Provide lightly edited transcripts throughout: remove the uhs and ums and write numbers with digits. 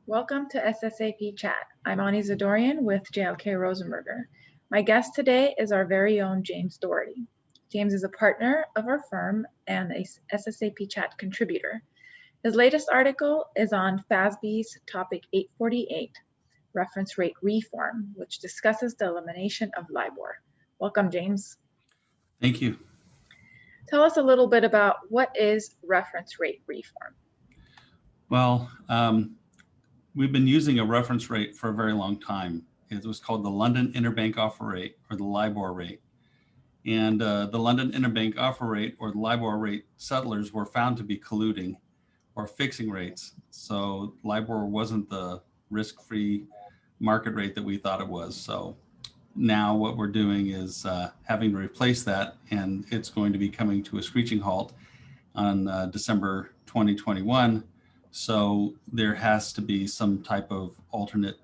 Welcome to SSAP Chat. I'm Ani Zadorian with JLK Rosenberger. My guest today is our very own James Doherty. James is a partner of our firm and a SSAP Chat contributor. His latest article is on FASB's Topic 848, Reference Rate Reform, which discusses the elimination of LIBOR. Welcome, James. Thank you. Tell us a little bit about what is reference rate reform. Well, we've been using a reference rate for a very long time. It was called the London Interbank Offer Rate, or the LIBOR rate. And the London Interbank Offer Rate, or the LIBOR rate settlers, were found to be colluding or fixing rates. So LIBOR wasn't the risk-free market rate that we thought it was. So now what we're doing is having to replace that, and it's going to be coming to a screeching halt on December 2021. So there has to be some type of alternate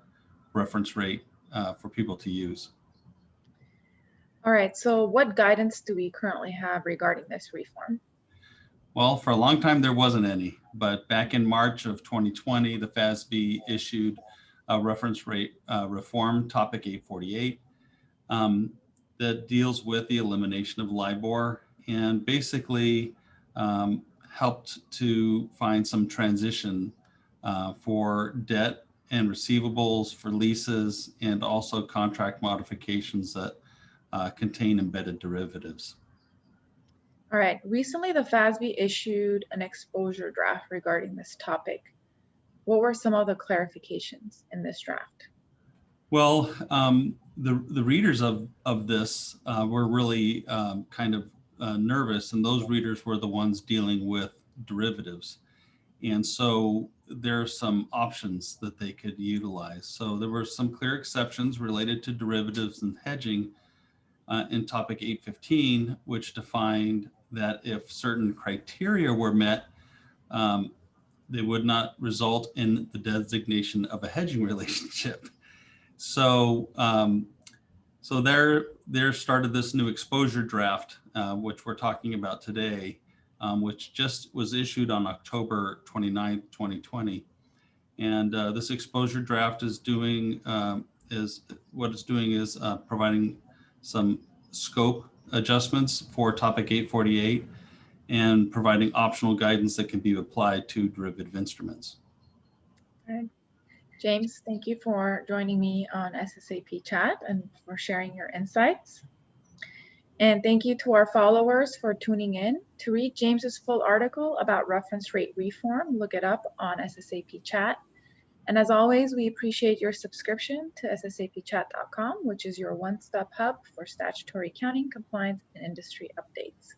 reference rate for people to use. All right, so what guidance do we currently have regarding this reform? Well, for a long time, there wasn't any, but back in March of 2020, the FASB issued a reference rate reform, Topic 848, that deals with the elimination of LIBOR and basically helped to find some transition for debt and receivables, for leases, and also contract modifications that contain embedded derivatives. All right, recently the FASB issued an exposure draft regarding this topic. What were some of the clarifications in this draft? Well, the readers of this were really kind of nervous, and those readers were the ones dealing with derivatives. And so there are some options that they could utilize. So there were some clear exceptions related to derivatives and hedging in Topic 815, which defined that if certain criteria were met, they would not result in the designation of a hedging relationship. So, so there started this new exposure draft, which we're talking about today, which just was issued on October 29th, 2020. And this exposure draft is doing providing some scope adjustments for Topic 848 and providing optional guidance that can be applied to derivative instruments. Okay. James, thank you for joining me on SSAP Chat and for sharing your insights. And thank you to our followers for tuning in. To read James's full article about reference rate reform, look it up on SSAP Chat. And as always, we appreciate your subscription to ssapchat.com, which is your one-stop hub for statutory accounting, compliance, and industry updates.